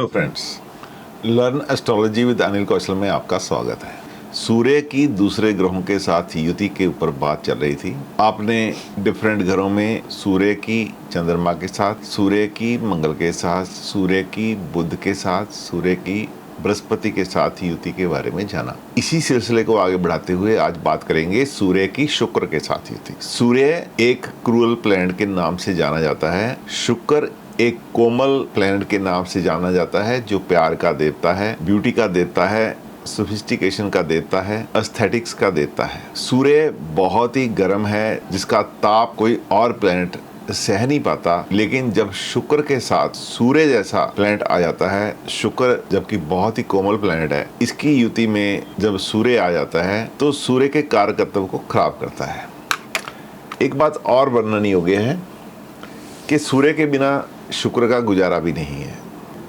Hello friends, learn astrology with Anil Kaushal में आपका स्वागत है। सूर्य की दूसरे ग्रहों के साथ युति के ऊपर बात चल रही थी। आपने डिफरेंट घरों में सूर्य की चंद्रमा के साथ, सूर्य की मंगल के साथ, सूर्य की बुध के साथ, सूर्य की बृहस्पति के साथ युति के बारे में जाना। इसी सिलसिले को आगे बढ़ाते हुए आज बात करेंगे सूर्य की शुक्र के साथ युति। सूर्य एक क्रूअल प्लैनेट के नाम से जाना जाता है। शुक्र एक कोमल प्लैनेट के नाम से जाना जाता है, जो प्यार का देवता है, ब्यूटी का देवता है, सोफिस्टिकेशन का देवता है, एस्थेटिक्स का देवता है। सूर्य बहुत ही गर्म है, जिसका ताप कोई और प्लैनेट सह नहीं पाता। लेकिन जब शुक्र के साथ सूर्य जैसा प्लैनेट आ जाता है, शुक्र जबकि बहुत ही कोमल प्लैनेट है, इसकी युति में जब सूर्य आ जाता है तो सूर्य के कारकत्व को खराब करता है। एक बात और वर्णन योग्य है कि सूर्य के बिना शुक्र का गुजारा भी नहीं है।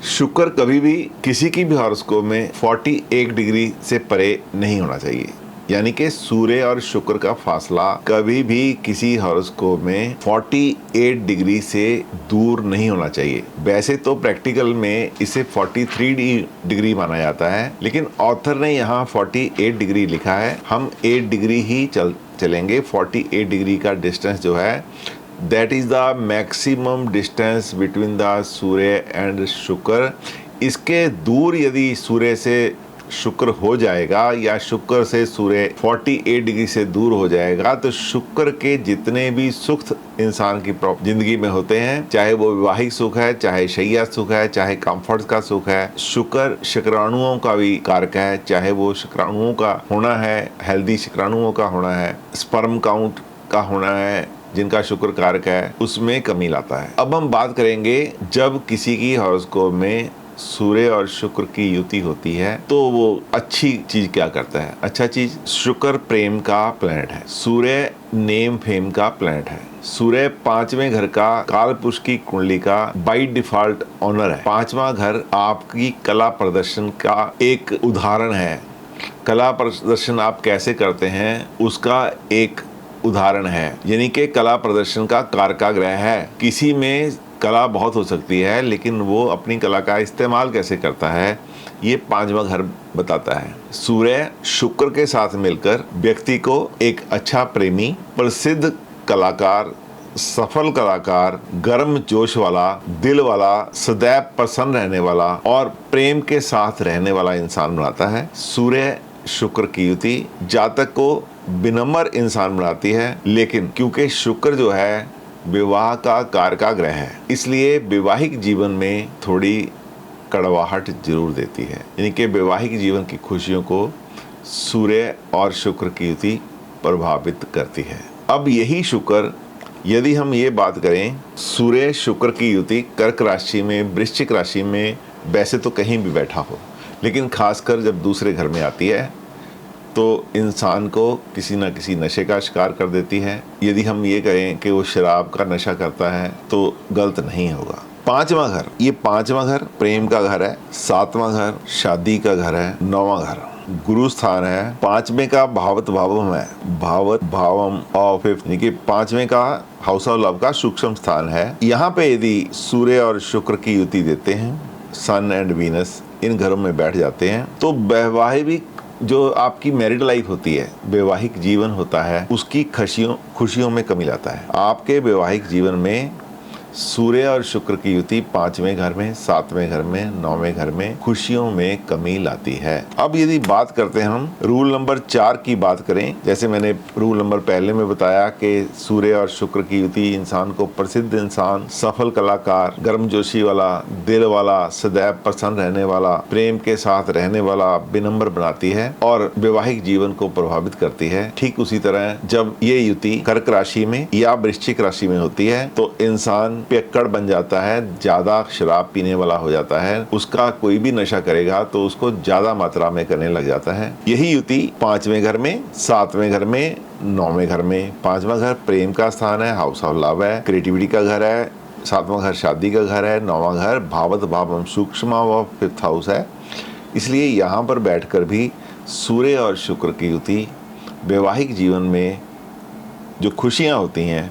शुक्र कभी भी किसी की भी हॉरोस्कोप में 41 डिग्री से परे नहीं होना चाहिए, यानी कि सूर्य और शुक्र का फासला कभी भी किसी हॉरोस्कोप में 48 डिग्री से दूर नहीं होना चाहिए। वैसे तो प्रैक्टिकल में इसे 43 डिग्री माना जाता है, लेकिन ऑथर ने यहाँ 48 डिग्री लिखा है। हम 8 डिग्री ही चलेंगे। 48 डिग्री का डिस्टेंस जो है, that is the maximum distance between the Surya and शुक्र। इसके दूर यदि सूर्य से शुक्र हो जाएगा या शुक्र से सूर्य 48 डिग्री से दूर हो जाएगा, तो शुक्र के जितने भी सुख इंसान की जिंदगी में होते हैं, चाहे वो विवाहिक सुख है, चाहे शैया सुख है, चाहे कंफर्ट का सुख है, शुक्र शुक्राणुओं का भी कारक है। चाहे वो शुक्राणुओं का होना है, हेल्दी शुक्राणुओं का होना है, स्पर्म काउंट का होना है, जिनका शुक्र कारक है, उसमें कमी लाता है। अब हम बात करेंगे जब किसी की हॉरोस्कोप में सूर्य और शुक्र की युति होती है तो वो अच्छी चीज क्या करता है। अच्छा चीज, शुक्र प्रेम का प्लैनेट है, सूर्य नेम फेम का प्लैनेट है, सूर्य 5वें घर का कालपुरुष की कुंडली का बाय डिफॉल्ट ऑनर है। 5वां घर आपकी कला प्रदर्शन का एक उदाहरण है। कला प्रदर्शन आप कैसे करते हैं उसका एक उदाहरण है, यानी कि कला प्रदर्शन का कारका ग्रह है। किसी में कला बहुत हो सकती है, लेकिन वो अपनी कला का इस्तेमाल कैसे करता है, ये 5वां घर बताता है। सूर्य शुक्र के साथ मिलकर व्यक्ति को एक अच्छा प्रेमी, प्रसिद्ध कलाकार, सफल कलाकार, गर्म जोश वाला, दिल वाला, सदैव प्रसन्न रहने वाला और प्रेम के साथ रहने वाला इंसान बनाता है। सूर्य शुक्र की युति जातक को विनम्र इंसान बनाती है, लेकिन क्योंकि शुक्र जो है विवाह का कारका ग्रह है, इसलिए वैवाहिक जीवन में थोड़ी कड़वाहट जरूर देती है। यानी कि वैवाहिक जीवन की खुशियों को सूर्य और शुक्र की युति प्रभावित करती है। अब यही शुक्र, यदि हम ये बात करें, सूर्य शुक्र की युति कर्क राशि में, वृश्चिक राशि में वैसे तो कहीं भी बैठा हो, लेकिन खासकर जब दूसरे घर में आती है तो इंसान को किसी न किसी नशे का शिकार कर देती है। यदि हम ये कहें कि वो शराब का नशा करता है तो गलत नहीं होगा। 5वां घर, ये 5वां घर प्रेम का घर है, 7वां घर शादी का घर है, 9वां घर गुरु स्थान है, 5वें का भावत भावम है, भावत भावम और 5th यानी कि 5वें का हाउस ऑफ लव का सूक्ष्म स्थान है। यहाँ पे यदि सूर्य और शुक्र की युति देते हैं, सन एंड वीनस इन घरों में बैठ जाते हैं, तो वैवाहिक जो आपकी मैरिड लाइफ होती है, वैवाहिक जीवन होता है, उसकी खुशियों में कमी लाता है। आपके वैवाहिक जीवन में सूर्य और शुक्र की युति 5वें घर में, 7वें घर में, 9वें घर में खुशियों में कमी लाती है। अब यदि बात करते हैं हम रूल नंबर 4 की बात करें, जैसे मैंने रूल नंबर पहले में बताया कि सूर्य और शुक्र की युति इंसान को प्रसिद्ध इंसान, सफल कलाकार, गर्मजोशी वाला, दिल वाला, सदैव प्रसन्न रहने वाला, प्रेम के साथ रहने वाला, विनम्र बनाती है और वैवाहिक जीवन को प्रभावित करती है। ठीक उसी तरह जब ये युति कर्क राशि में या वृश्चिक राशि में होती है तो इंसान पियक्कड़ बन जाता है, ज्यादा शराब पीने वाला हो जाता है, उसका कोई भी नशा करेगा तो उसको ज्यादा मात्रा में करने लग जाता है। यही युति 5वें घर में, 7वें घर में, 9वें घर में, 5वां घर प्रेम का स्थान है, हाउस ऑफ लव है, क्रिएटिविटी का घर है, 7वां घर शादी का घर है, 9वां घर भावत भावम सूक्ष्म और 5th हाउस है। इसलिए यहाँ पर बैठकर भी सूर्य और शुक्र की युति वैवाहिक जीवन में जो खुशियाँ होती हैं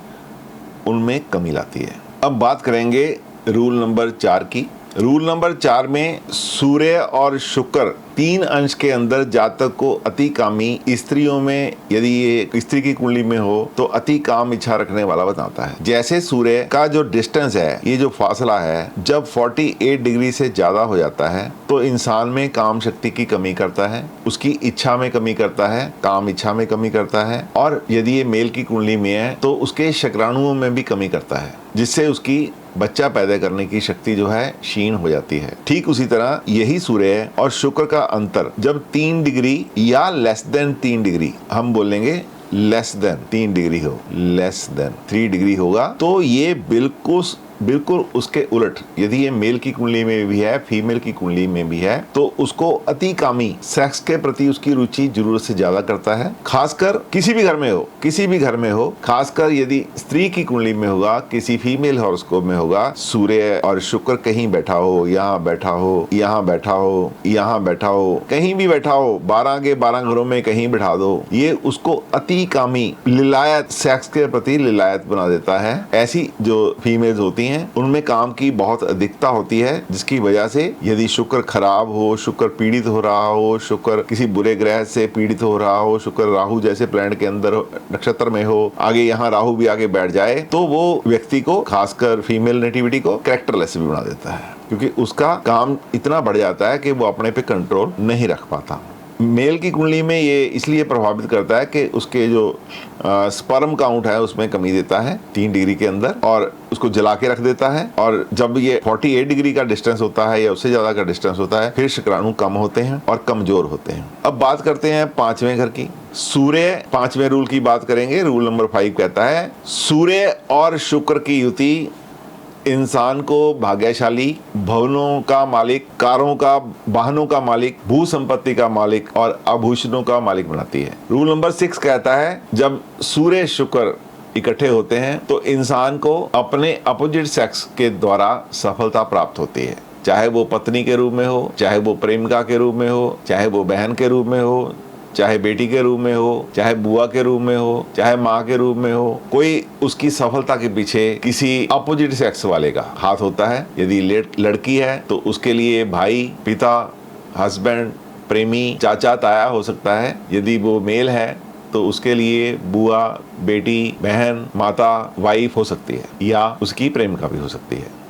उनमें कमी लाती है। अब बात करेंगे रूल नंबर 4 की, रूल नंबर 4 में सूर्य और शुक्र 3 अंश के अंदर जातक को अति कामी स्त्रियों में, यदि ये स्त्री की कुंडली में हो तो अति काम इच्छा रखने वाला बताता है। जैसे सूर्य का जो डिस्टेंस है, ये जो फासला है, जब 48 डिग्री से ज्यादा हो जाता है तो इंसान में काम शक्ति की कमी करता है, उसकी इच्छा में कमी करता है, काम इच्छा में कमी करता है, और यदि ये मेल की कुंडली में है तो उसके शुक्राणुओं में भी कमी करता है, जिससे उसकी बच्चा पैदा करने की शक्ति जो है क्षीण हो जाती है। ठीक उसी तरह यही सूर्य और शुक्र का अंतर जब 3 डिग्री या लेस देन 3 डिग्री, हम बोलेंगे लेस देन 3 डिग्री हो, लेस देन 3 डिग्री होगा, तो ये बिल्कुल उसके उलट, यदि ये मेल की कुंडली में भी है, फीमेल की कुंडली में भी है, तो उसको अति कामी सेक्स के प्रति उसकी रुचि जरूरत से ज्यादा करता है। खासकर किसी भी घर में हो, खासकर यदि स्त्री की कुंडली में होगा, किसी फीमेल हॉरोस्कोप में होगा, सूर्य और शुक्र कहीं बैठा हो, यहाँ बैठा हो, यहाँ बैठा हो, यहाँ बैठा हो, कहीं भी बैठा हो, 12 के 12 घरों में कहीं बैठा दो, ये उसको अति कामी लिलायत, सेक्स के प्रति लिलायत बना देता है। ऐसी जो फीमेल्स होती हैं उनमें काम की बहुत अधिकता होती है, जिसकी वजह से यदि शुक्र खराब हो, शुक्र पीड़ित हो रहा हो, शुक्र किसी बुरे ग्रह से पीड़ित हो रहा हो, शुक्र राहु जैसे प्लैनेट के अंदर नक्षत्र में हो, आगे यहाँ राहु भी आगे बैठ जाए, तो वो व्यक्ति को, खासकर फीमेल नेटिविटी को, कैरेक्टरलेस भी बना देता है, क्योंकि उसका काम इतना बढ़ जाता है कि वो अपने पे कंट्रोल नहीं रख पाता। मेल की कुंडली में ये इसलिए प्रभावित करता है कि उसके जो स्पर्म काउंट है उसमें कमी देता है 3 डिग्री के अंदर, और उसको जला के रख देता है। और जब ये 48 डिग्री का डिस्टेंस होता है या उससे ज्यादा का डिस्टेंस होता है, फिर शुक्राणु कम होते हैं और कमजोर होते हैं। अब बात करते हैं 5वें घर की। सूर्य, 5वें रूल की बात करेंगे। रूल नंबर 5 कहता है, सूर्य और शुक्र की युति इंसान को भाग्यशाली, भवनों का मालिक, कारों का, वाहनों का मालिक, भू संपत्ति का मालिक और आभूषणों का मालिक बनाती है। रूल नंबर 6 कहता है, जब सूर्य शुक्र इकट्ठे होते हैं तो इंसान को अपने अपोजिट सेक्स के द्वारा सफलता प्राप्त होती है, चाहे वो पत्नी के रूप में हो, चाहे वो प्रेमिका के रूप में हो, चाहे वो बहन के रूप में हो, चाहे बेटी के रूप में हो, चाहे बुआ के रूप में हो, चाहे माँ के रूप में हो, कोई उसकी सफलता के पीछे किसी अपोजिट सेक्स वाले का हाथ होता है। यदि लड़की है तो उसके लिए भाई, पिता, हस्बैंड, प्रेमी, चाचा, ताया हो सकता है। यदि वो मेल है तो उसके लिए बुआ, बेटी, बहन, माता, वाइफ हो सकती है, या उसकी प्रेमिका भी हो सकती है।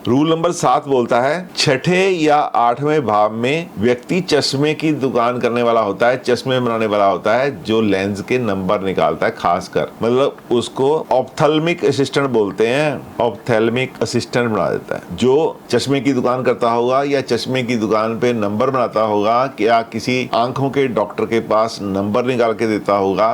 रूल नंबर 7 बोलता है, 6ठे या 8वें भाव में व्यक्ति चश्मे की दुकान करने वाला होता है, चश्मे बनाने वाला होता है, जो लेंस के नंबर निकालता है। खासकर मतलब उसको ऑप्थेल्मिक असिस्टेंट बोलते हैं, ऑप्थेल्मिक असिस्टेंट बना देता है। जो चश्मे की दुकान करता होगा या चश्मे की दुकान पे नंबर बनाता होगा, या किसी आंखों के डॉक्टर के पास नंबर निकाल के देता होगा,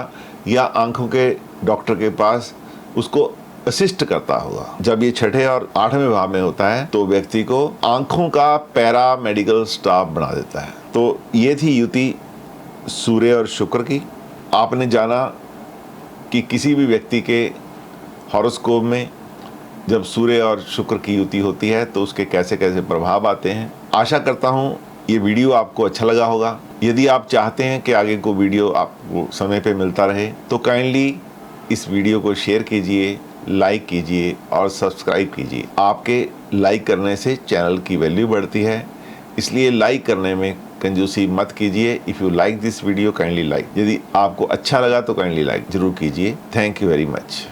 या आंखों के डॉक्टर के पास उसको असिस्ट करता होगा। जब ये 6ठे और 8वें भाव में होता है तो व्यक्ति को आंखों का पैरा मेडिकल स्टाफ बना देता है। तो ये थी युति सूर्य और शुक्र की। आपने जाना कि किसी भी व्यक्ति के हॉरोस्कोप में जब सूर्य और शुक्र की युति होती है तो उसके कैसे कैसे प्रभाव आते हैं। आशा करता हूँ ये वीडियो आपको अच्छा लगा होगा। यदि आप चाहते हैं कि आगे को वीडियो आपको समय पे मिलता रहे तो काइंडली इस वीडियो को शेयर कीजिए, लाइक कीजिए और सब्सक्राइब कीजिए। आपके लाइक करने से चैनल की वैल्यू बढ़ती है, इसलिए लाइक करने में कंजूसी मत कीजिए। If you like this video kindly like. यदि आपको अच्छा लगा तो काइंडली लाइक जरूर कीजिए। Thank you very much.